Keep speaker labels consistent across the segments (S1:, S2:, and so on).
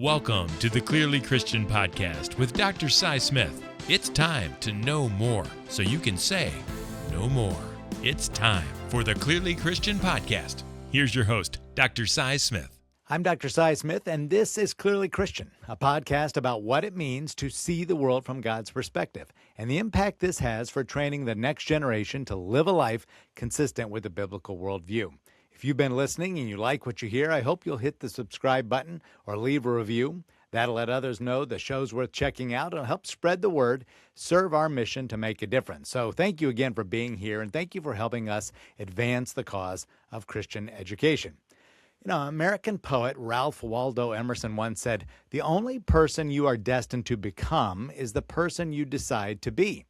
S1: Welcome to the Clearly Christian Podcast with Dr. Cy Smith. It's time to know more so you can say no more. It's time for the Clearly Christian Podcast. Here's your host, Dr. Cy Smith.
S2: I'm Dr. Cy Smith, and this is Clearly Christian, a podcast about what it means to see the world from God's perspective and the impact this has for training the next generation to live a life consistent with the biblical worldview. If you've been listening and you like what you hear, I hope you'll hit the subscribe button or leave a review. That'll let others know the show's worth checking out and help spread the word, serve our mission to make a difference. So thank you again for being here, and thank you for helping us advance the cause of Christian education. You know, American poet Ralph Waldo Emerson once said, "The only person you are destined to become is the person you decide to be."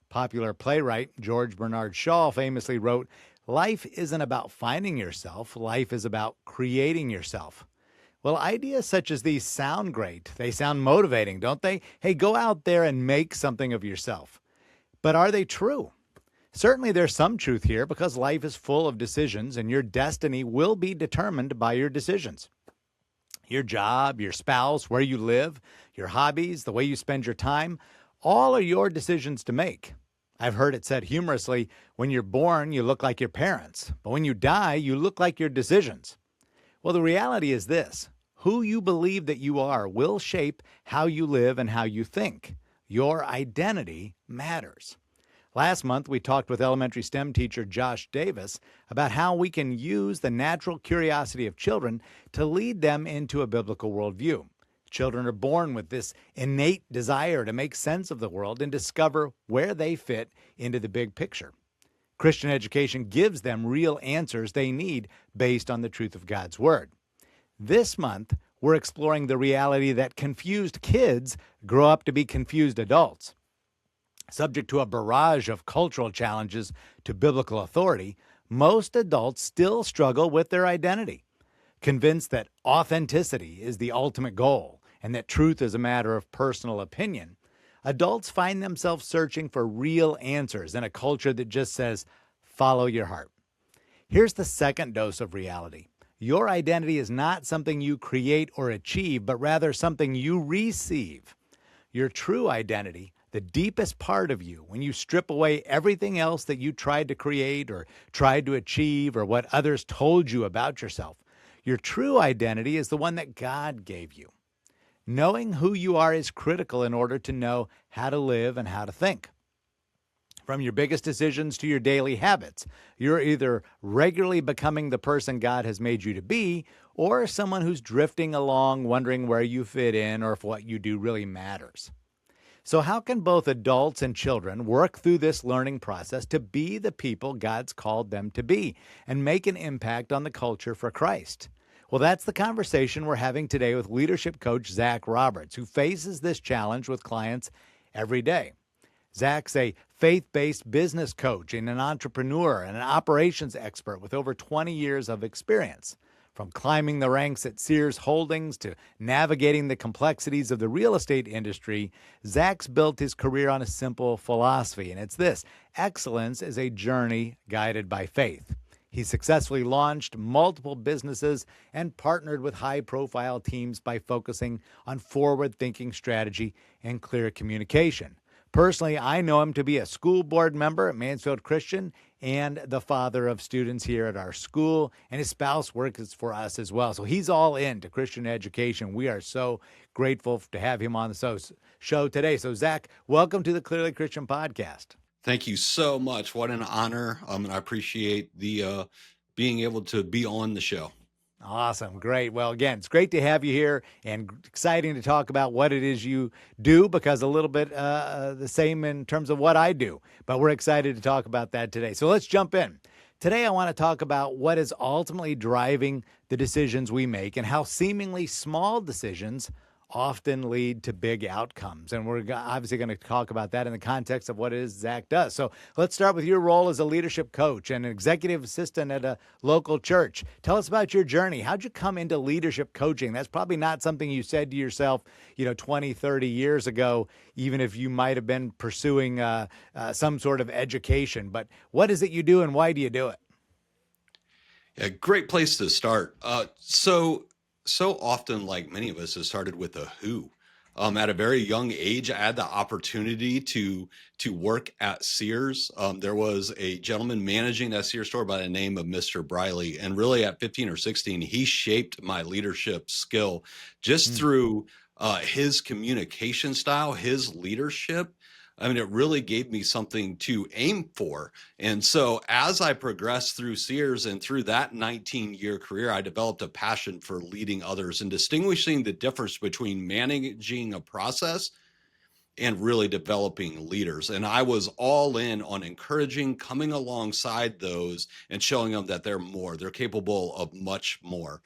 S2: Popular playwright George Bernard Shaw famously wrote, "Life isn't about finding yourself. Life is about creating yourself." Well, ideas such as these sound great. They sound motivating, don't they? Hey, go out there and make something of yourself. But are they true? Certainly there's some truth here because life is full of decisions and your destiny will be determined by your decisions. Your job, your spouse, where you live, your hobbies, the way you spend your time, all are your decisions to make. I've heard it said humorously, when you're born, you look like your parents, but when you die, you look like your decisions. Well, the reality is this: who you believe that you are will shape how you live and how you think. Your identity matters. Last month, we talked with elementary STEM teacher Josh Davis about how we can use the natural curiosity of children to lead them into a biblical worldview. Children are born with this innate desire to make sense of the world and discover where they fit into the big picture. Christian education gives them real answers they need based on the truth of God's Word. This month, we're exploring the reality that confused kids grow up to be confused adults. Subject to a barrage of cultural challenges to biblical authority, most adults still struggle with their identity. Convinced that authenticity is the ultimate goal and that truth is a matter of personal opinion, adults find themselves searching for real answers in a culture that just says, follow your heart. Here's the second dose of reality. Your identity is not something you create or achieve, but rather something you receive. Your true identity, the deepest part of you, when you strip away everything else that you tried to create or tried to achieve or what others told you about yourself, your true identity is the one that God gave you. Knowing who you are is critical in order to know how to live and how to think. From your biggest decisions to your daily habits, you're either regularly becoming the person God has made you to be, or someone who's drifting along wondering where you fit in or if what you do really matters. So how can both adults and children work through this learning process to be the people God's called them to be and make an impact on the culture for Christ? Well, that's the conversation we're having today with leadership coach Zach Roberts, who faces this challenge with clients every day. Zach's a faith-based business coach and an entrepreneur and an operations expert with over 20 years of experience. From climbing the ranks at Sears Holdings to navigating the complexities of the real estate industry, Zach's built his career on a simple philosophy, and it's this: excellence is a journey guided by faith. He successfully launched multiple businesses and partnered with high-profile teams by focusing on forward-thinking strategy and clear communication. Personally, I know him to be a school board member at Mansfield Christian and the father of students here at our school, and his spouse works for us as well. So he's all in to Christian education. We are so grateful to have him on the show today. So Zach, welcome to the Clearly Christian Podcast.
S3: Thank you so much. What an honor. And I appreciate the being able to be on the show.
S2: Awesome. Great. Well, again, it's great to have you here and exciting to talk about what it is you do, because a little bit the same in terms of what I do, but we're excited to talk about that today. So let's jump in. Today, I want to talk about what is ultimately driving the decisions we make and how seemingly small decisions often lead to big outcomes. And we're obviously going to talk about that in the context of what it is Zach does. So let's start with your role as a leadership coach and an executive assistant at a local church. Tell us about your journey. How'd you come into leadership coaching? That's probably not something you said to yourself, 20, 30 years ago, even if you might have been pursuing some sort of education. But what is it you do and why do you do it?
S3: Yeah, great place to start. So So often, like many of us, it started with a who. At a very young age, I had the opportunity to work at Sears. There was a gentleman managing that Sears store by the name of Mr. Briley, and really at 15 or 16, he shaped my leadership skill just
S2: Mm.
S3: through his communication style, his leadership. I mean, it really gave me something to aim for. And so as I progressed through Sears and through that 19-year career, I developed a passion for leading others and distinguishing the difference between managing a process and really developing leaders. And I was all in on encouraging, coming alongside those and showing them that they're more, they're capable of much more.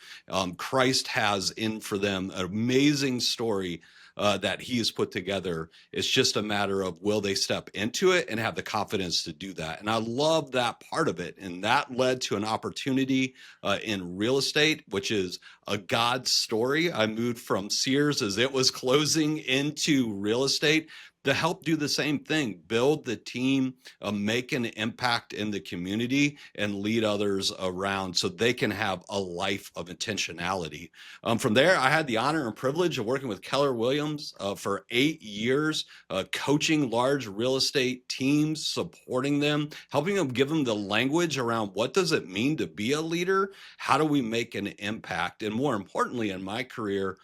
S3: Christ has in for them an amazing story that he has put together. It's just a matter of will they step into it and have the confidence to do that. And I love that part of it. And that led to an opportunity in real estate, which is a God story. I moved from Sears as it was closing into real estate to help do the same thing, build the team, make an impact in the community, and lead others around so they can have a life of intentionality. From there, I had the honor and privilege of working with Keller Williams for 8 years, coaching large real estate teams, supporting them, helping them give them the language around what does it mean to be a leader? How do we make an impact? And more importantly, in my career,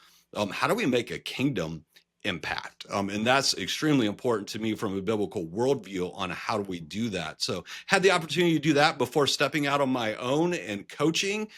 S3: how do we make a kingdom impact? And that's extremely important to me from a biblical worldview on how do we do that. So had the opportunity to do that before stepping out on my own and coaching.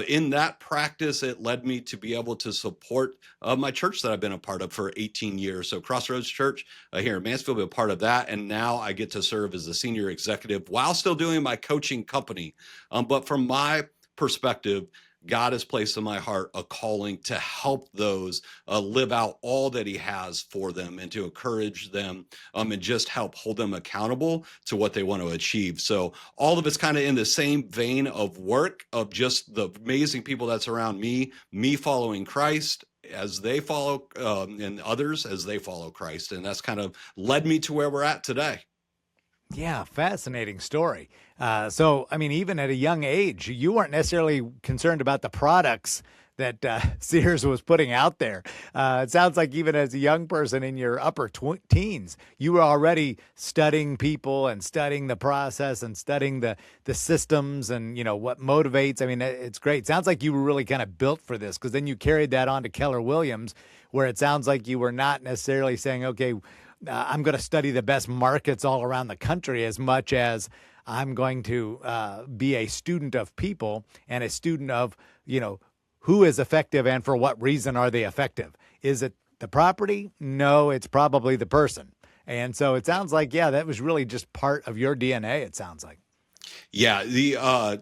S3: In that practice, it led me to be able to support my church that I've been a part of for 18 years. So Crossroads Church here in Mansfield, been a part of that. And now I get to serve as a senior executive while still doing my coaching company. But from my perspective, God has placed in my heart a calling to help those live out all that he has for them and to encourage them and just help hold them accountable to what they want to achieve. So all of it's kind of in the same vein of work, of just the amazing people that's around me following Christ as they follow and others as they follow Christ. And that's kind of led me to where we're at today.
S2: Yeah, fascinating story. So, I mean, even at a young age, you weren't necessarily concerned about the products that Sears was putting out there. It sounds like even as a young person in your upper teens, you were already studying people and studying the process and studying the systems and, you know, what motivates. I mean, it's great. Sounds like you were really kind of built for this because then you carried that on to Keller Williams, where it sounds like you were not necessarily saying, okay, I'm going to study the best markets all around the country as much as I'm going to be a student of people and a student of, you know, who is effective and for what reason are they effective? Is it the property? No, it's probably the person. And so it sounds like, yeah, that was really just part of your DNA, it sounds like.
S3: Yeah,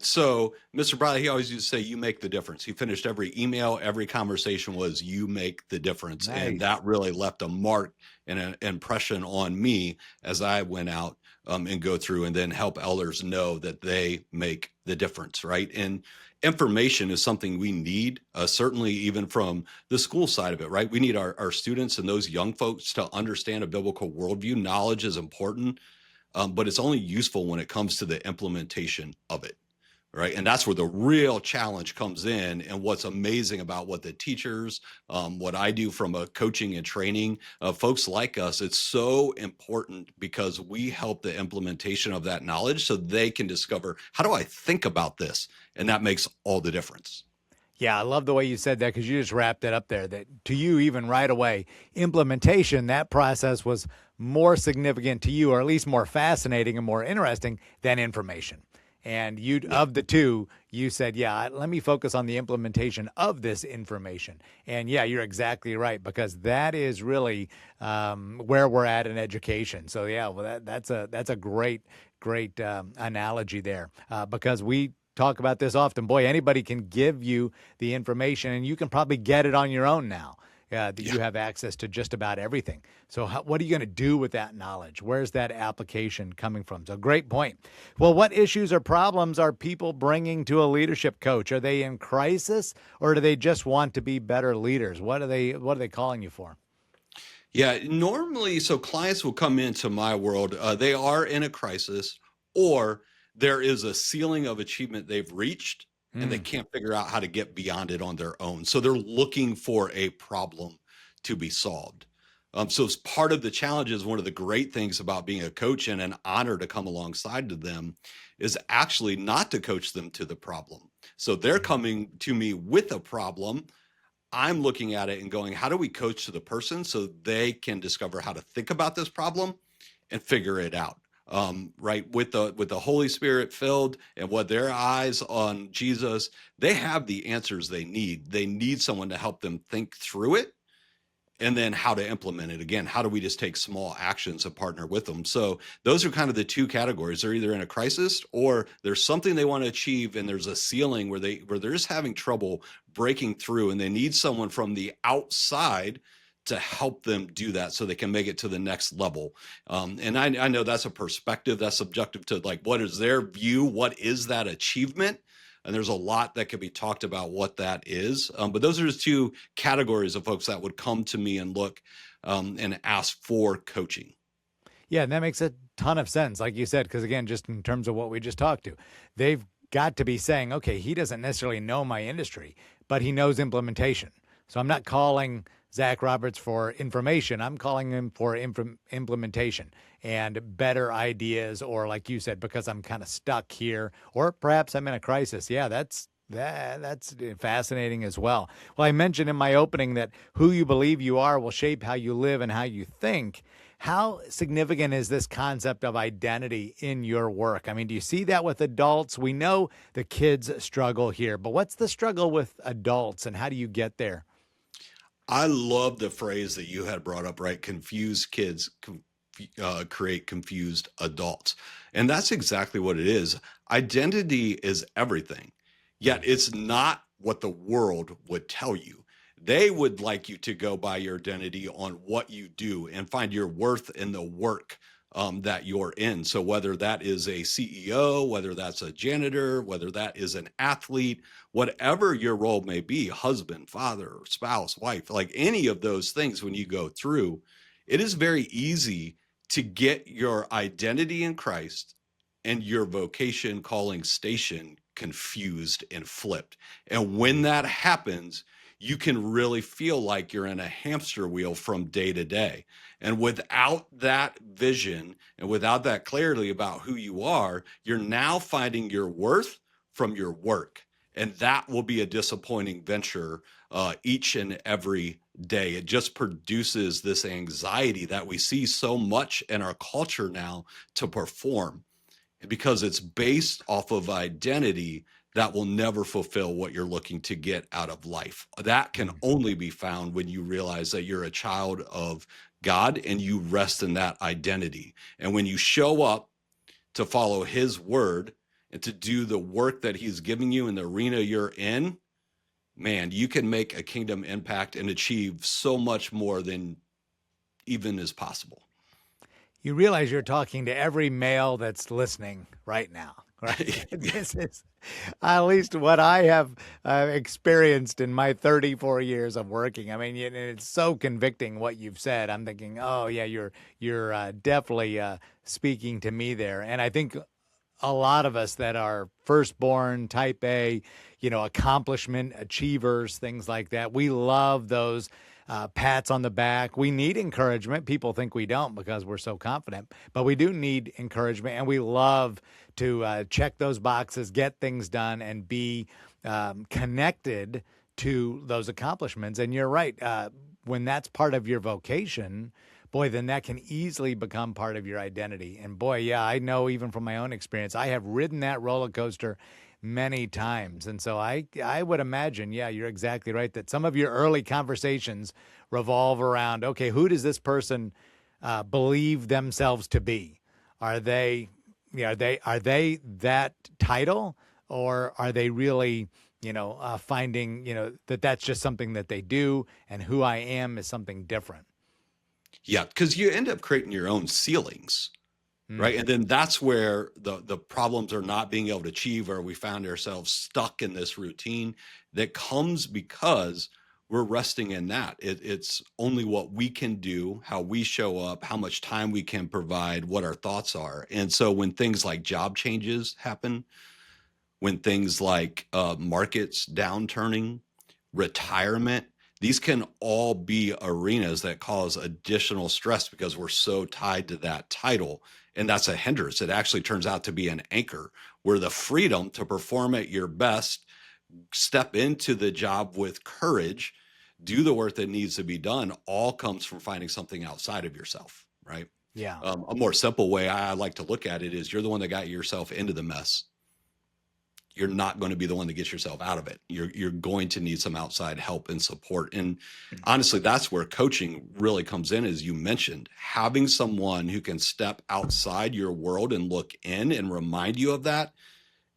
S3: so Mr. Bradley, he always used to say, "You make the difference." He finished every email, every conversation was, "You make the difference," and
S2: Nice.
S3: that really left a mark and an impression on me as I went out and go through and then help elders know that they make the difference, right? And information is something we need, certainly even from the school side of it, right? We need our students and those young folks to understand a biblical worldview. Knowledge is important, but it's only useful when it comes to the implementation of it, right? And that's where the real challenge comes in. And what's amazing about what the teachers, what I do from a coaching and training, folks like us, it's so important because we help the implementation of that knowledge so they can discover, how do I think about this? And that makes all the difference.
S2: Yeah, I love the way you said that because you just wrapped it up there. That to you, even right away, implementation, that process was more significant to you, or at least more fascinating and more interesting than information. And you,
S3: Yeah.
S2: of the two, you said, yeah, let me focus on the implementation of this information. And yeah, you're exactly right, because that is really where we're at in education. So yeah, well, that's a great analogy there because we talk about this often. Boy, anybody can give you the information, and you can probably get it on your own now. That
S3: Yeah.
S2: you have access to just about everything. So what are you going to do with that knowledge? Where's that application coming from? So great point. Well, what issues or problems are people bringing to a leadership coach? Are they in crisis, or do they just want to be better leaders? What are they calling you for?
S3: Yeah, normally, so clients will come into my world, they are in a crisis or there is a ceiling of achievement they've reached and they can't figure out how to get beyond it on their own. So they're looking for a problem to be solved. So as part of the challenge is one of the great things about being a coach and an honor to come alongside to them is actually not to coach them to the problem. So they're coming to me with a problem. I'm looking at it and going, how do we coach to the person so they can discover how to think about this problem and figure it out? Right, with the Holy Spirit filled and what their eyes on Jesus, they have the answers they need. They need someone to help them think through it, and then how to implement it. Again, how do we just take small actions and partner with them? So those are kind of the two categories. They're either in a crisis or there's something they want to achieve and there's a ceiling where they're just having trouble breaking through, and they need someone from the outside to help them do that so they can make it to the next level. And I know that's a perspective that's subjective to, like, what is their view? What is that achievement? And there's a lot that could be talked about what that is. But those are the two categories of folks that would come to me and look and ask for coaching.
S2: Yeah, and that makes a ton of sense, like you said, because again, just in terms of what we just talked to, they've got to be saying, okay, he doesn't necessarily know my industry, but he knows implementation. So I'm not calling Zach Roberts for information. I'm calling him for implementation and better ideas, or like you said, because I'm kind of stuck here, or perhaps I'm in a crisis. Yeah, that's fascinating as well. Well, I mentioned in my opening that who you believe you are will shape how you live and how you think. How significant is this concept of identity in your work? I mean, do you see that with adults? We know the kids struggle here, but what's the struggle with adults and how do you get there?
S3: I love the phrase that you had brought up, right? Confused kids create confused adults. And that's exactly what it is. Identity is everything, yet it's not what the world would tell you. They would like you to go by your identity on what you do and find your worth in the work that you're in. So whether that is a CEO, whether that's a janitor, whether that is an athlete, whatever your role may be, husband, father, spouse, wife, like any of those things, when you go through, it is very easy to get your identity in Christ and your vocation, calling, station confused and flipped. And when that happens, you can really feel like you're in a hamster wheel from day to day. And without that vision and without that clarity about who you are, you're now finding your worth from your work. And that will be a disappointing venture each and every day. It just produces this anxiety that we see so much in our culture now to perform. And because it's based off of identity, that will never fulfill what you're looking to get out of life. That can only be found when you realize that you're a child of God and you rest in that identity. And when you show up to follow his word and to do the work that he's giving you in the arena you're in, man, you can make a kingdom impact and achieve so much more than even is possible.
S2: You realize you're talking to every male that's listening right now, right? This is at least what I have experienced in my 34 years of working. I mean, it's so convicting what you've said. I'm thinking, oh yeah, you're definitely speaking to me there. And I think a lot of us that are firstborn, type A, accomplishment achievers, things like that, we love those pats on the back. We need encouragement. People think we don't because we're so confident, but we do need encouragement, and we love to check those boxes, get things done, and be connected to those accomplishments. And you're right. When that's part of your vocation, boy, then that can easily become part of your identity. And boy, yeah, I know even from my own experience, I have ridden that roller coaster many times. And so I would imagine, yeah, you're exactly right, that some of your early conversations revolve around, okay, who does this person believe themselves to be? Are they that title, or are they really, finding, that that's just something that they do, and who I am is something different?
S3: Yeah, because you end up creating your own ceilings. Right. And then that's where the problems are not being able to achieve, or we found ourselves stuck in this routine that comes because we're resting in that. It's only what we can do, how we show up, how much time we can provide, what our thoughts are. And so when things like job changes happen, when things like markets downturning, retirement, these can all be arenas that cause additional stress because we're so tied to that title. And that's a hindrance. It actually turns out to be an anchor where the freedom to perform at your best, step into the job with courage, do the work that needs to be done, all comes from finding something outside of yourself, right?
S2: Yeah.
S3: A more simple way I like to look at it is you're the one that got yourself into the mess. You're not going to be the one that gets yourself out of it. You're going to need some outside help and support. And honestly, that's where coaching really comes in, as you mentioned, having someone who can step outside your world and look in and remind you of that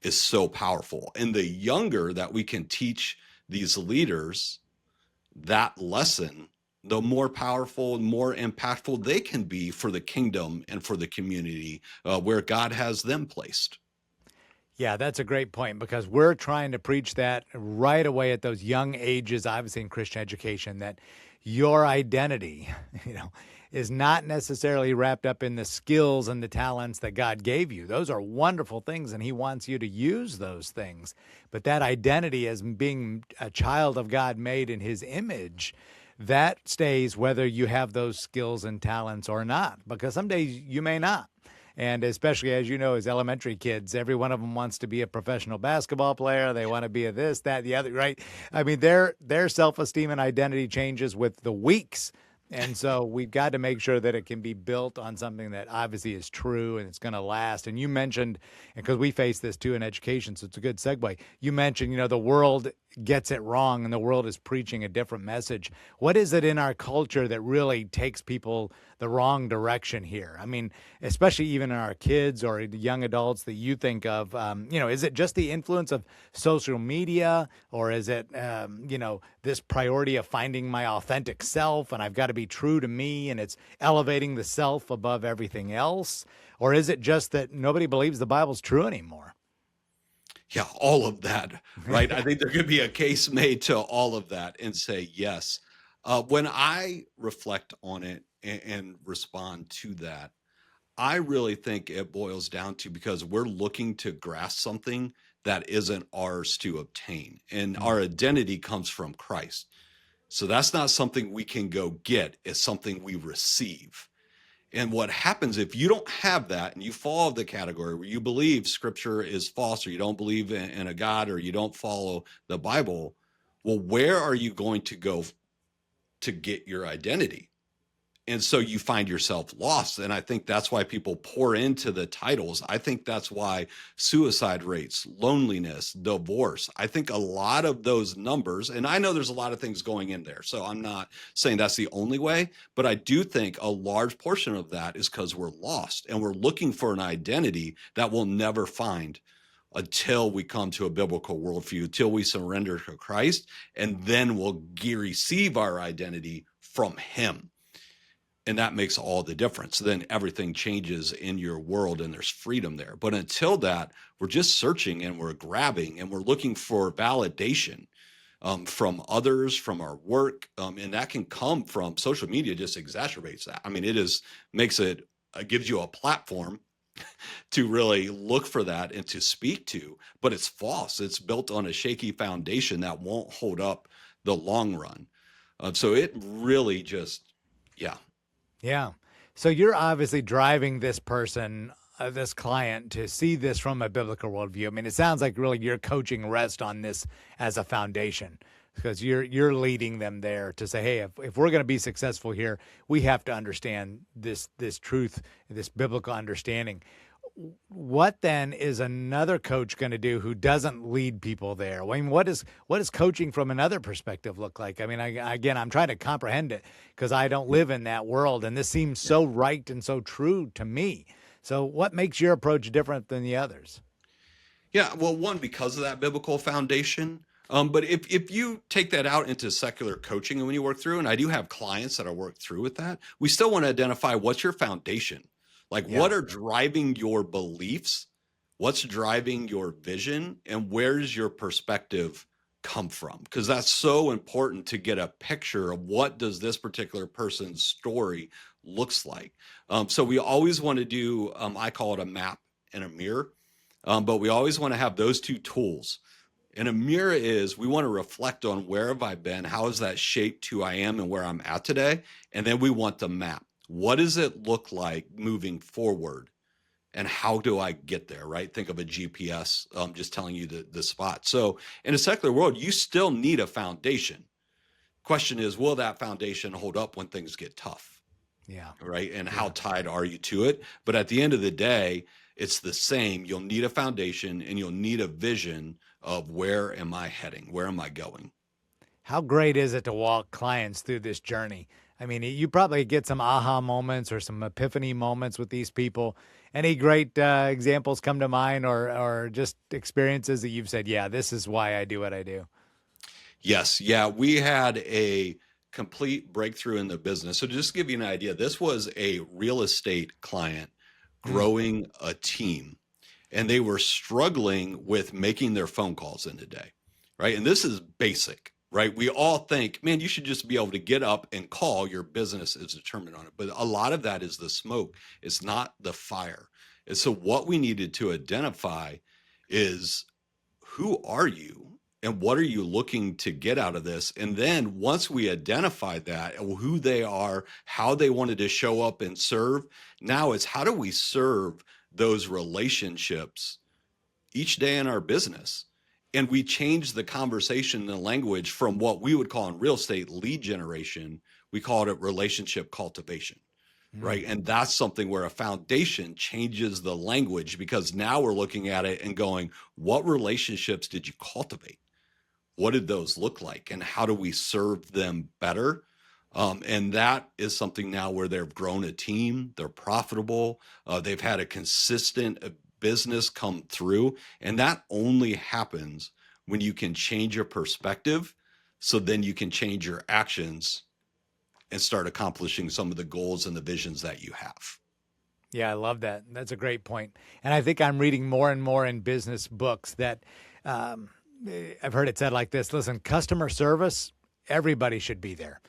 S3: is so powerful. And the younger that we can teach these leaders that lesson, the more powerful and more impactful they can be for the kingdom and for the community where God has them placed.
S2: Yeah, that's a great point, because we're trying to preach that right away at those young ages, obviously in Christian education, that your identity, is not necessarily wrapped up in the skills and the talents that God gave you. Those are wonderful things, and He wants you to use those things. But that identity as being a child of God made in His image, that stays whether you have those skills and talents or not, because some days you may not. And especially, as you know, as elementary kids, every one of them wants to be a professional basketball player. They want to be a this, that, the other, right? I mean, their self-esteem and identity changes with the weeks. And so we've got to make sure that it can be built on something that obviously is true and it's going to last. And you mentioned, and because we face this too in education, so it's a good segue. You mentioned, the world gets it wrong and the world is preaching a different message. What is it in our culture that really takes people the wrong direction here? I mean, especially even in our kids or young adults that you think of, is it just the influence of social media, or is it, this priority of finding my authentic self and I've got to be true to me and it's elevating the self above everything else? Or is it just that nobody believes the Bible's true anymore?
S3: Yeah, all of that, right? I think there could be a case made to all of that and say yes. When I reflect on it and respond to that, I really think it boils down to because we're looking to grasp something that isn't ours to obtain. And our identity comes from Christ. So that's not something we can go get, it's something we receive. And what happens if you don't have that and you fall in the category where you believe scripture is false, or you don't believe in a God, or you don't follow the Bible, well, where are you going to go to get your identity? And so you find yourself lost. And I think that's why people pour into the titles. I think that's why suicide rates, loneliness, divorce, I think a lot of those numbers, and I know there's a lot of things going in there, so I'm not saying that's the only way, but I do think a large portion of that is because we're lost and we're looking for an identity that we'll never find until we come to a biblical worldview, till we surrender to Christ, and then we'll receive our identity from Him. And that makes all the difference. Then everything changes in your world and there's freedom there. But until that, we're just searching and we're grabbing and we're looking for validation from others, from our work. And that can come from social media, just exacerbates that. I mean, gives you a platform to really look for that and to speak to, but it's false. It's built on a shaky foundation that won't hold up the long run. So it really just, yeah.
S2: Yeah. So you're obviously driving this person, this client, to see this from a biblical worldview. I mean, it sounds like really your coaching rests on this as a foundation, because you're leading them there to say, hey, if we're going to be successful here, we have to understand this truth, this biblical understanding. What then is another coach going to do who doesn't lead people there? I mean, what does coaching from another perspective look like? I mean, again, I'm trying to comprehend it because I don't live in that world, and this seems so right and so true to me. So what makes your approach different than the others?
S3: Yeah, well, one, because of that biblical foundation. But if you take that out into secular coaching and when you work through, and I do have clients that I work through with that, we still want to identify what's your foundation. Like, what are driving your beliefs? What's driving your vision? And where's your perspective come from? Because that's so important to get a picture of what does this particular person's story looks like. So we always want to do, I call it a map and a mirror. But we always want to have those two tools. And a mirror is, we want to reflect on where have I been? How has that shaped who I am and where I'm at today? And then we want the map. What does it look like moving forward? And how do I get there, right? Think of a GPS just telling you the spot. So in a secular world, you still need a foundation. Question is, will that foundation hold up when things get tough?
S2: Yeah.
S3: Right. And how tied are you to it? But at the end of the day, it's the same. You'll need a foundation and you'll need a vision of where am I heading? Where am I going?
S2: How great is it to walk clients through this journey? I mean, you probably get some aha moments or some epiphany moments with these people. Any great examples come to mind, or just experiences that you've said, yeah, this is why I do what I do?
S3: Yes. Yeah. We had a complete breakthrough in the business. So to just give you an idea, this was a real estate client growing a team, and they were struggling with making their phone calls in a day, right? And this is basic, right? We all think, man, you should just be able to get up and call. Your business is determined on it. But a lot of that is the smoke. It's not the fire. And so what we needed to identify is, who are you? And what are you looking to get out of this? And then once we identified that, who they are, how they wanted to show up and serve, now it's how do we serve those relationships each day in our business? And we changed the conversation and the language from what we would call in real estate lead generation. We called it relationship cultivation. Right. And that's something where a foundation changes the language, because now we're looking at it and going, what relationships did you cultivate? What did those look like? And how do we serve them better? And that is something now where they've grown a team, they're profitable, they've had a consistent business come through. And that only happens when you can change your perspective. So then you can change your actions and start accomplishing some of the goals and the visions that you have.
S2: Yeah, I love that. That's a great point. And I think I'm reading more and more in business books that I've heard it said like this: listen, customer service, everybody should be there.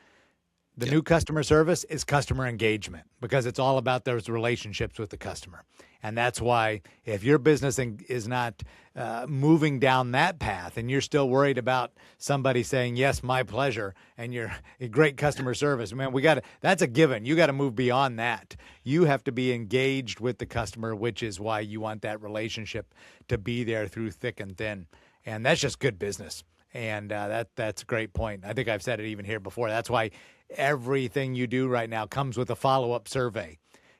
S2: The new customer service is customer engagement, because it's all about those relationships with the customer. And that's why if your business is not moving down that path and you're still worried about somebody saying, yes, my pleasure, and you're a great customer service, man, that's a given. You got to move beyond that. You have to be engaged with the customer, which is why you want that relationship to be there through thick and thin. And that's just good business. And that's a great point. I think I've said it even here before. That's why everything you do right now comes with a follow-up survey.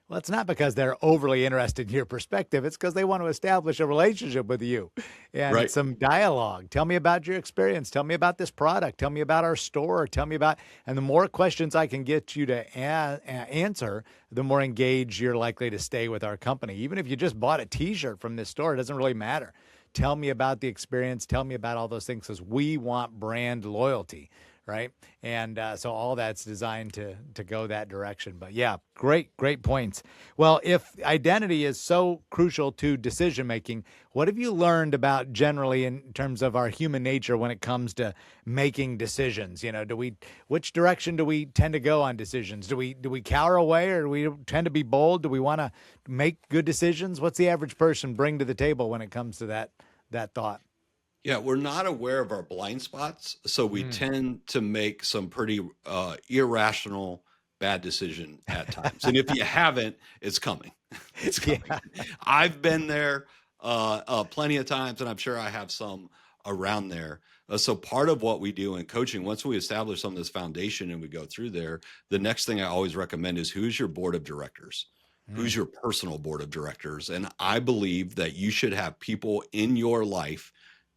S2: Well, it's not because they're overly interested in your perspective. It's because they want to establish a relationship with you and some dialogue. Tell me about your experience. Tell me about this product. Tell me about our store. Tell me about, and the more questions I can get you to answer, the more engaged you're likely to stay with our company. Even if you just bought a T-shirt from this store, it doesn't really matter. Tell me about the experience. Tell me about all those things, because we want brand loyalty, right? And so all that's designed to go that direction. But yeah, great points. Well, if identity is so crucial to decision making, what have you learned about generally in terms of our human nature when it comes to making decisions? You know, which direction do we tend to go on decisions? Do we cower away, or do we tend to be bold? Do we want to make good decisions? What's the average person bring to the table when it comes to that thought?
S3: Yeah, we're not aware of our blind spots, so we tend to make some pretty irrational, bad decision at times. And if you haven't, it's coming. It's coming.
S2: Yeah.
S3: I've been there plenty of times, and I'm sure I have some around there. So part of what we do in coaching, once we establish some of this foundation and we go through there, the next thing I always recommend is, who's your board of directors? Who's your personal board of directors? And I believe that you should have people in your life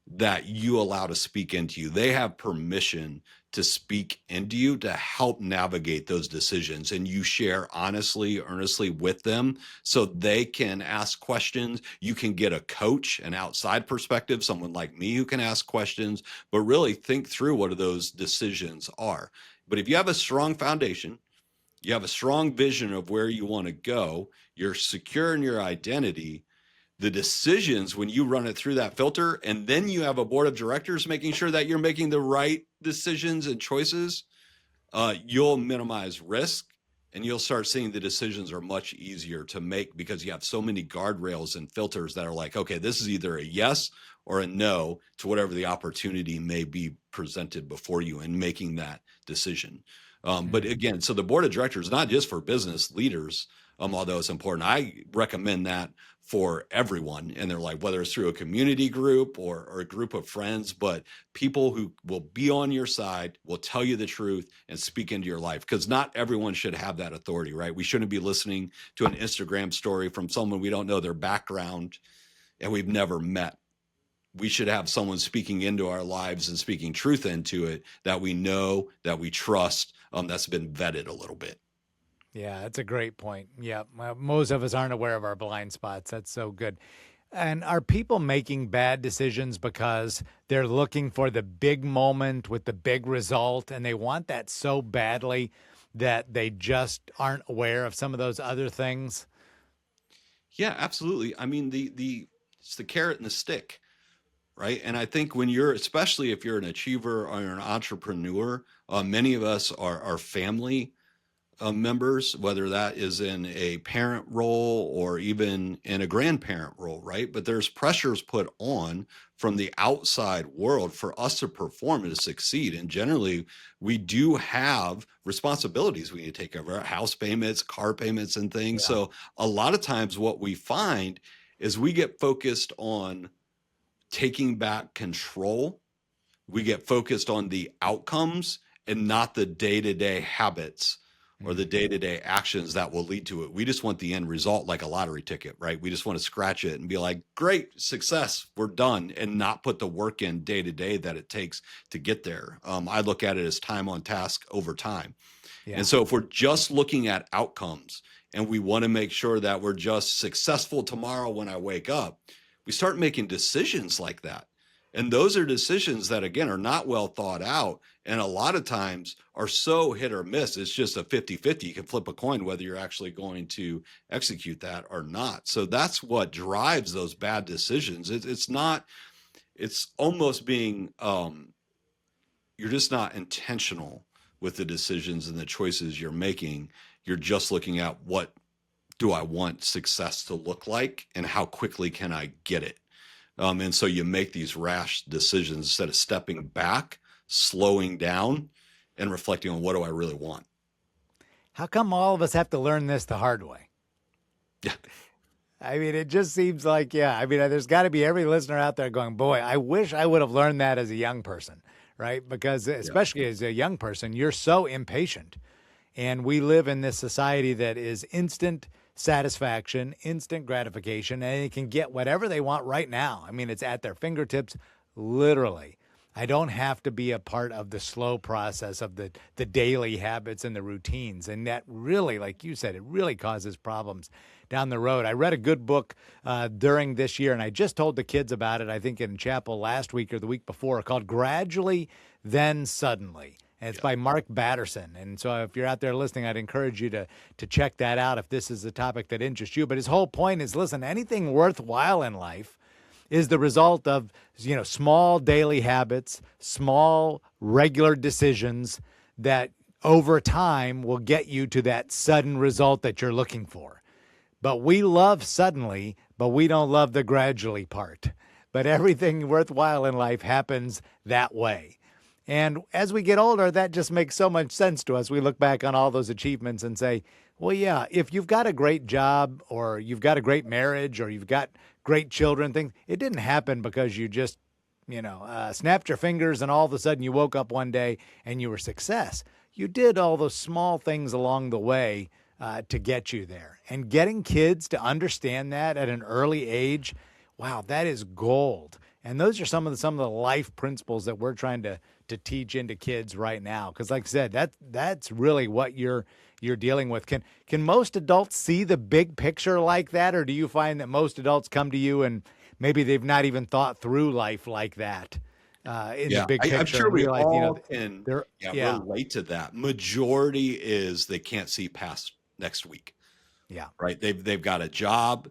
S3: that you allow to speak into you. They have permission to speak into you to help navigate those decisions. And you share honestly, earnestly with them so they can ask questions. You can get a coach, an outside perspective, someone like me who can ask questions, but really think through what those decisions are. But if you have a strong foundation, you have a strong vision of where you want to go, you're secure in your identity, the decisions, when you run it through that filter, and then you have a board of directors making sure that you're making the right decisions and choices, you'll minimize risk and you'll start seeing the decisions are much easier to make because you have so many guardrails and filters that are like, okay, this is either a yes or a no to whatever the opportunity may be presented before you and making that decision. But again, so the board of directors, not just for business leaders, although it's important, I recommend that for everyone. And they're like, whether it's through a community group or a group of friends, but people who will be on your side, will tell you the truth and speak into your life. Because not everyone should have that authority, right? We shouldn't be listening to an Instagram story from someone we don't know their background and we've never met. We should have someone speaking into our lives and speaking truth into it that we know, that we trust, that's been vetted a little bit.
S2: Yeah, that's a great point. Yeah, well, most of us aren't aware of our blind spots. That's so good. And are people making bad decisions because they're looking for the big moment with the big result, and they want that so badly that they just aren't aware of some of those other things?
S3: Yeah, absolutely. I mean, it's the carrot and the stick, right? And I think when especially if you're an achiever or you're an entrepreneur, many of us are family members, whether that is in a parent role or even in a grandparent role, right? But there's pressures put on from the outside world for us to perform and to succeed. And generally, we do have responsibilities we need to take over, house payments, car payments, and things.
S2: Yeah.
S3: So a lot of times what we find is we get focused on taking back control. We get focused on the outcomes and not the day-to-day habits or the day-to-day actions that will lead to it. We just want the end result like a lottery ticket, right? We just want to scratch it and be like, great, success, we're done, and not put the work in day-to-day that it takes to get there. I look at it as time on task over time.
S2: Yeah.
S3: And so if we're just looking at outcomes and we want to make sure that we're just successful tomorrow when I wake up, we start making decisions like that. And those are decisions that, again, are not well thought out. And a lot of times are so hit or miss. It's just a 50-50. You can flip a coin whether you're actually going to execute that or not. So that's what drives those bad decisions. It's almost being, you're just not intentional with the decisions and the choices you're making. You're just looking at what do I want success to look like and how quickly can I get it? And so you make these rash decisions instead of stepping back, slowing down, and reflecting on what do I really want.
S2: How come all of us have to learn this the hard way?
S3: Yeah.
S2: I mean, it just seems like, there's got to be every listener out there going, boy, I wish I would have learned that as a young person, right? Because especially as a young person, you're so impatient. And we live in this society that is instant satisfaction, instant gratification, and they can get whatever they want right now. I mean, it's at their fingertips, literally. I don't have to be a part of the slow process of the daily habits and the routines. And that really, like you said, it really causes problems down the road. I read a good book during this year, and I just told the kids about it, I think in chapel last week or the week before, called Gradually, Then Suddenly. And it's by Mark Batterson. And so if you're out there listening, I'd encourage you to check that out if this is a topic that interests you. But his whole point is, listen, anything worthwhile in life is the result of, small daily habits, small regular decisions that over time will get you to that sudden result that you're looking for. But we love suddenly, but we don't love the gradually part. But everything worthwhile in life happens that way. And as we get older, that just makes so much sense to us. We look back on all those achievements and say, well, yeah, if you've got a great job or you've got a great marriage or you've got great children, things, it didn't happen because you just, snapped your fingers and all of a sudden you woke up one day and you were success. You did all those small things along the way to get you there. And getting kids to understand that at an early age, wow, that is gold. And those are some of the life principles that we're trying to teach into kids right now. Because like I said, that's really what you're dealing with. Can most adults see the big picture like that? Or do you find that most adults come to you and maybe they've not even thought through life like that in the big picture?
S3: I'm sure we
S2: realize,
S3: all can
S2: yeah.
S3: relate to that. Majority is they can't see past next week.
S2: Yeah.
S3: Right. They've got a job.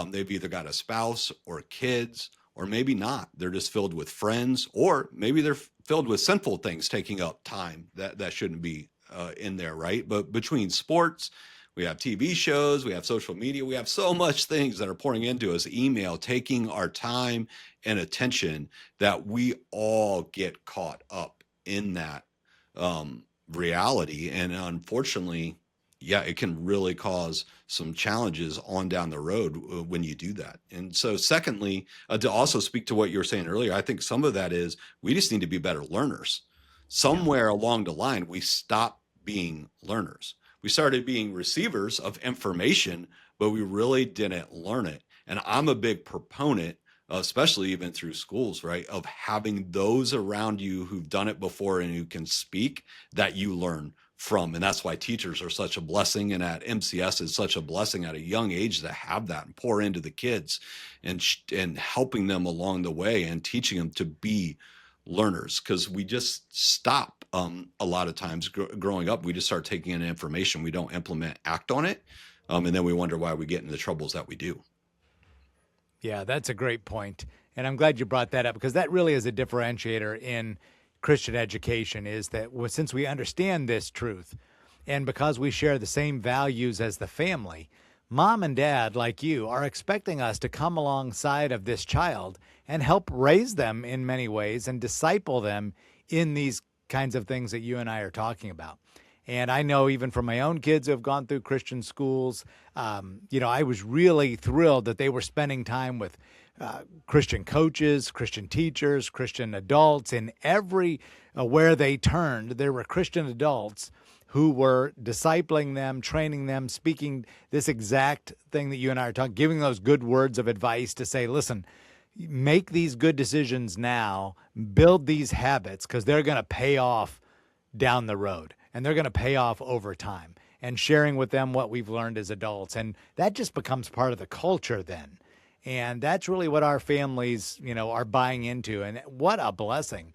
S3: They've either got a spouse or kids, or maybe not. They're just filled with friends, or maybe they're filled with sinful things taking up time that shouldn't be in there, right? But between sports, we have TV shows, we have social media, we have so much things that are pouring into us, email, taking our time and attention, that we all get caught up in that reality. And unfortunately, yeah, it can really cause some challenges on down the road when you do that. And so secondly, to also speak to what you were saying earlier, I think some of that is we just need to be better learners. Somewhere along the line, we stopped being learners. We started being receivers of information, but we really didn't learn it. And I'm a big proponent, especially even through schools, right, of having those around you who've done it before and who can speak that you learn from. And that's why teachers are such a blessing. And at MCS is such a blessing at a young age to have that and pour into the kids and helping them along the way and teaching them to be learners, because we just stop a lot of times growing up. We just start taking in information. We don't implement, act on it. And then we wonder why we get into the troubles that we do.
S2: Yeah, that's a great point. And I'm glad you brought that up, because that really is a differentiator in Christian education, is that since we understand this truth and because we share the same values as the family, mom and dad, like you, are expecting us to come alongside of this child and help raise them in many ways and disciple them in these kinds of things that you and I are talking about. And I know even from my own kids who have gone through Christian schools, I was really thrilled that they were spending time with Christian coaches, Christian teachers, Christian adults. In every where they turned, there were Christian adults who were discipling them, training them, speaking this exact thing that you and I are talking, giving those good words of advice to say, listen, make these good decisions now, build these habits, because they're going to pay off down the road, and they're going to pay off over time, and sharing with them what we've learned as adults. And that just becomes part of the culture then. And that's really what our families, are buying into. And what a blessing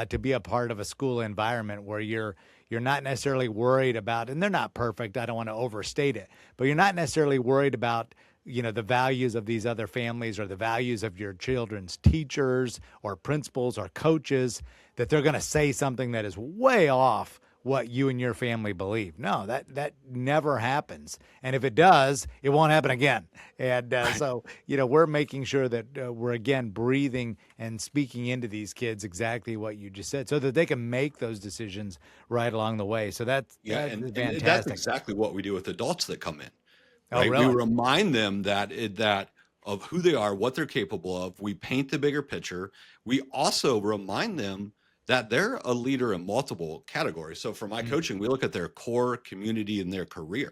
S2: to be a part of a school environment where you're not necessarily worried about, and they're not perfect, I don't want to overstate it, but you're not necessarily worried about the values of these other families or the values of your children's teachers or principals or coaches, that they're going to say something that is way off what you and your family believe. No, that never happens. And if it does, it won't happen again. And so, we're making sure that we're, again, breathing and speaking into these kids exactly what you just said, so that they can make those decisions right along the way. So that's fantastic.
S3: And that's exactly what we do with adults that come in. Right?
S2: Oh, really?
S3: We remind them that of who they are, what they're capable of. We paint the bigger picture. We also remind them that they're a leader in multiple categories. So for my coaching, we look at their core, community, and their career,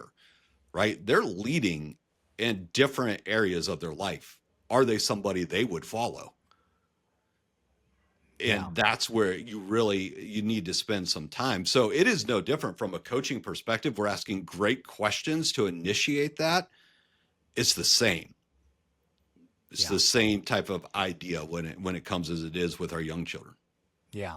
S3: right? They're leading in different areas of their life. Are they somebody they would follow? And that's where you need to spend some time. So it is no different from a coaching perspective. We're asking great questions to initiate that. It's the same. It's the same type of idea when it comes as it is with our young children.
S2: Yeah.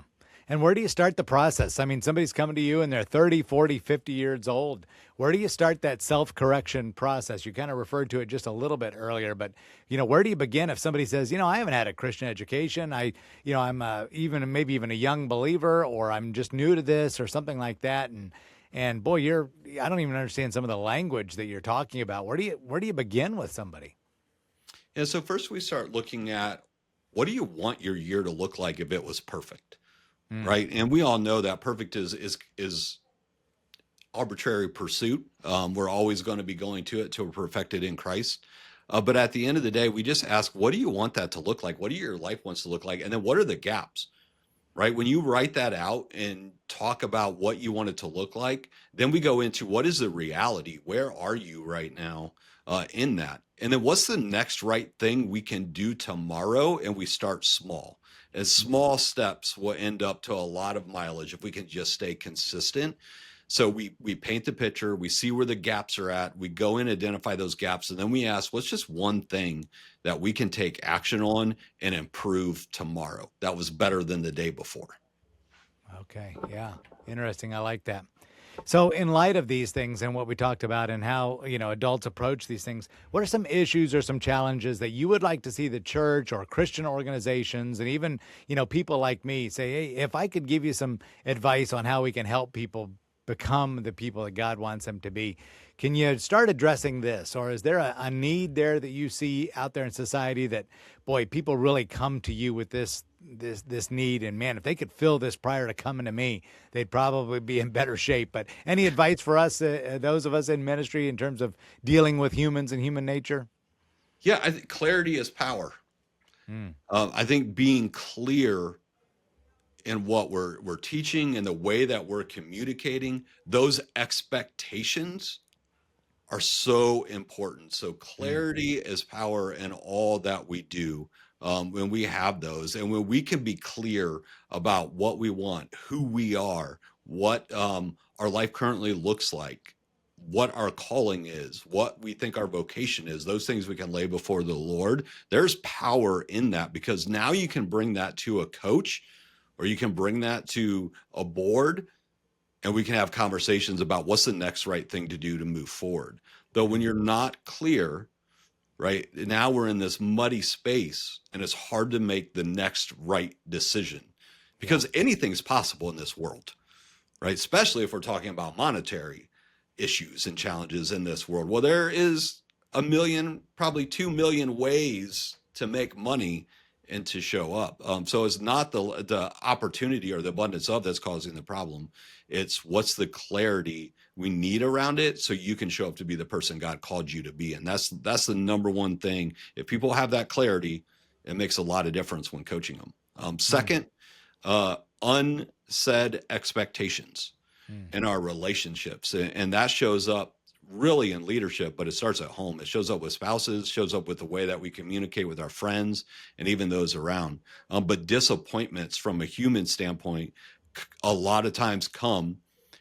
S2: And where do you start the process? I mean, somebody's coming to you and they're 30, 40, 50 years old. Where do you start that self-correction process? You kind of referred to it just a little bit earlier, but, where do you begin if somebody says, I haven't had a Christian education. I'm maybe even a young believer, or I'm just new to this or something like that. And boy, I don't even understand some of the language that you're talking about. Where do you begin with somebody?
S3: Yeah. So first we start looking at, what do you want your year to look like if it was perfect? Right. And we all know that perfect is arbitrary pursuit. We're always going to be going to it till we're perfected in Christ. But at the end of the day, we just ask, what do you want that to look like? What do your life wants to look like? And then what are the gaps? Right. When you write that out and talk about what you want it to look like, then we go into, what is the reality? Where are you right now in that? And then what's the next right thing we can do tomorrow? And we start small. And small steps will end up to a lot of mileage if we can just stay consistent. So we paint the picture, we see where the gaps are at, we go in, identify those gaps, and then we ask, what's just one thing that we can take action on and improve tomorrow that was better than the day before?
S2: Okay. Yeah. Interesting. I like that. So in light of these things and what we talked about and how, adults approach these things, what are some issues or some challenges that you would like to see the church or Christian organizations and even, people like me say, hey, if I could give you some advice on how we can help people become the people that God wants them to be. Can you start addressing this, or is there a need there that you see out there in society that, boy, people really come to you with this need, and man, if they could fill this prior to coming to me, they'd probably be in better shape. But any advice for us, those of us in ministry, in terms of dealing with humans and human nature?
S3: Yeah, I think clarity is power. I think being clear in what we're teaching and the way that we're communicating, those expectations are so important. So clarity is power in all that we do. When we have those, and when we can be clear about what we want, who we are, what our life currently looks like, what our calling is, what we think our vocation is, those things we can lay before the Lord. There's power in that, because now you can bring that to a coach, or you can bring that to a board, and we can have conversations about what's the next right thing to do to move forward. But when you're not clear, right, now we're in this muddy space, and it's hard to make the next right decision, because anything's possible in this world, right? Especially if we're talking about monetary issues and challenges in this world. Well, there is 1 million, probably 2 million ways to make money and to show up. So it's not the opportunity or the abundance of that's causing the problem. It's what's the clarity we need around it, so you can show up to be the person God called you to be. And that's the number one thing. If people have that clarity, it makes a lot of difference when coaching them. Second, unsaid expectations in our relationships. And that shows up really in leadership, but it starts at home. It shows up with spouses, shows up with the way that we communicate with our friends and even those around. But disappointments from a human standpoint a lot of times come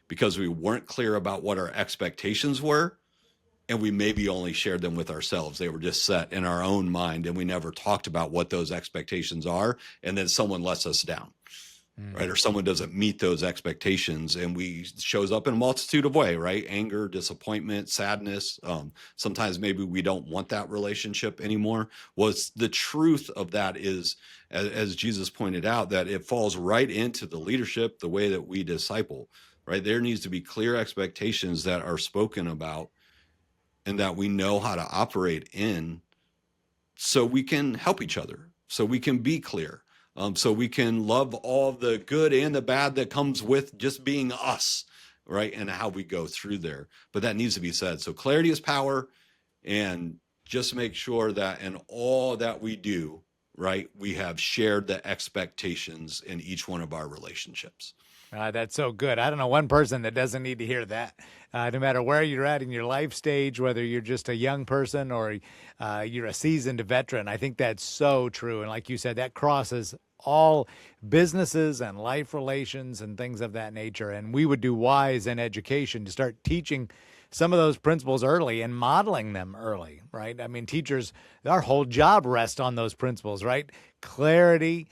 S3: because we weren't clear about what our expectations were, and we maybe only shared them with ourselves. They were just set in our own mind, and we never talked about what those expectations are, and then someone lets us down. Right? Or someone doesn't meet those expectations, and shows up in a multitude of ways, right? Anger, disappointment, sadness. Sometimes maybe we don't want that relationship anymore. Well, the truth of that is, as Jesus pointed out, that it falls right into the leadership, the way that we disciple, right? There needs to be clear expectations that are spoken about and that we know how to operate in, so we can help each other, so we can be clear. So we can love all the good and the bad that comes with just being us, right? And how we go through there. But that needs to be said. So clarity is power, and just make sure that in all that we do, right, we have shared the expectations in each one of our relationships.
S2: That's so good. I don't know one person that doesn't need to hear that. No matter where you're at in your life stage, whether you're just a young person or you're a seasoned veteran, I think that's so true. And like you said, that crosses all businesses and life relations and things of that nature. And we would do wise in education to start teaching some of those principles early and modeling them early, right? I mean, teachers, our whole job rests on those principles, right? Clarity,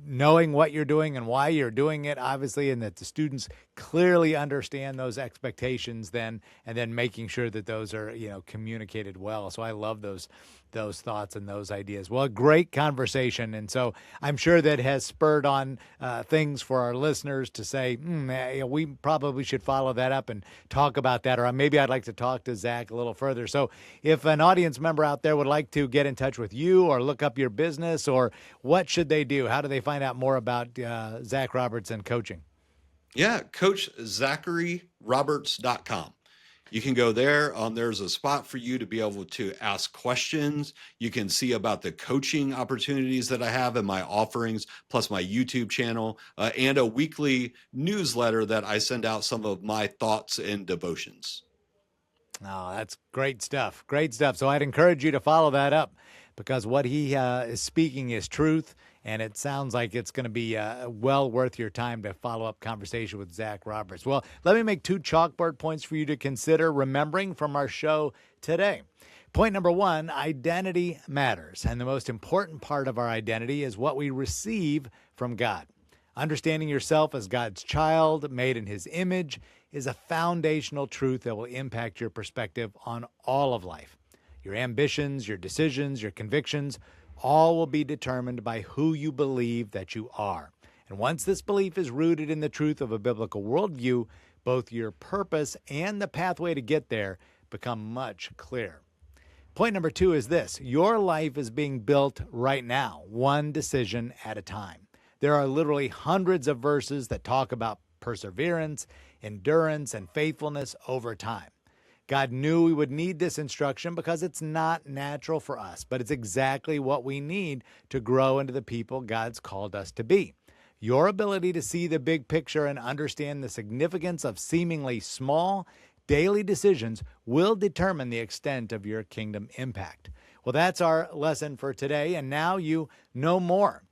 S2: knowing what you're doing and why you're doing it, obviously, and that the students clearly understand those expectations then, and then making sure that those are, communicated well. So I love those thoughts and those ideas. Well, a great conversation. And so I'm sure that has spurred on things for our listeners to say, we probably should follow that up and talk about that. Or maybe I'd like to talk to Zach a little further. So if an audience member out there would like to get in touch with you or look up your business, or what should they do? How do they find out more about Zach Roberts and coaching?
S3: Yeah, Coach ZacharyRoberts.com. You can go there. There's a spot for you to be able to ask questions. You can see about the coaching opportunities that I have and my offerings, plus my YouTube channel, and a weekly newsletter that I send out some of my thoughts and devotions.
S2: Oh, that's great stuff. Great stuff. So I'd encourage you to follow that up, because what he is speaking is truth. And it sounds like it's going to be well worth your time to follow up conversation with Zach Roberts. Well, let me make 2 chalkboard points for you to consider remembering from our show today. Point number 1, identity matters. And the most important part of our identity is what we receive from God. Understanding yourself as God's child, made in his image, is a foundational truth that will impact your perspective on all of life. Your ambitions, your decisions, your convictions, all will be determined by who you believe that you are. And once this belief is rooted in the truth of a biblical worldview, both your purpose and the pathway to get there become much clearer. Point number 2 is this: your life is being built right now, one decision at a time. There are literally hundreds of verses that talk about perseverance, endurance, and faithfulness over time. God knew we would need this instruction because it's not natural for us, but it's exactly what we need to grow into the people God's called us to be. Your ability to see the big picture and understand the significance of seemingly small daily decisions will determine the extent of your kingdom impact. Well, that's our lesson for today, and now you know more.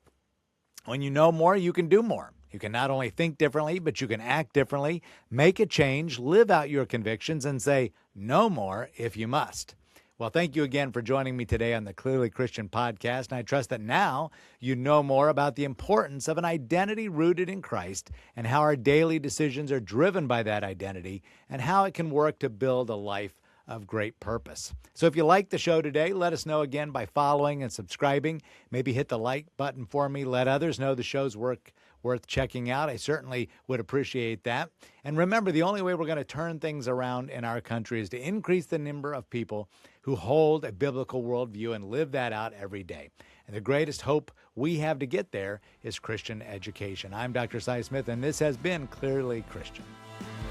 S2: When you know more, you can do more. You can not only think differently, but you can act differently, make a change, live out your convictions, and say no more if you must. Well, thank you again for joining me today on the Clearly Christian podcast, and I trust that now you know more about the importance of an identity rooted in Christ and how our daily decisions are driven by that identity and how it can work to build a life of great purpose. So if you like the show today, let us know again by following and subscribing. Maybe hit the like button for me. Let others know the show's worth checking out. I certainly would appreciate that. And remember, the only way we're going to turn things around in our country is to increase the number of people who hold a biblical worldview and live that out every day. And the greatest hope we have to get there is Christian education. I'm Dr. Cy Smith, and this has been Clearly Christian.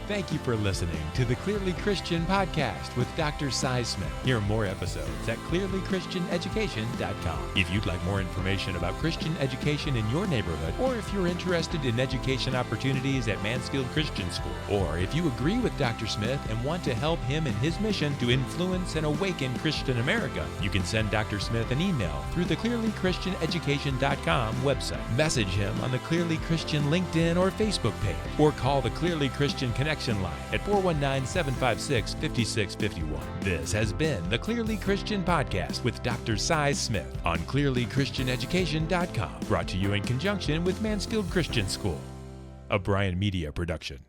S1: Thank you for listening to the Clearly Christian podcast with Dr. Cy Smith. Hear more episodes at clearlychristianeducation.com. If you'd like more information about Christian education in your neighborhood, or if you're interested in education opportunities at Mansfield Christian School, or if you agree with Dr. Smith and want to help him in his mission to influence and awaken Christian America, you can send Dr. Smith an email through the clearlychristianeducation.com website. Message him on the Clearly Christian LinkedIn or Facebook page, or call the Clearly Christian Connection line at 419-756-5651. This has been the Clearly Christian Podcast with Dr. Cy Smith on clearlychristianeducation.com, brought to you in conjunction with Mansfield Christian School, a Bryan Media production.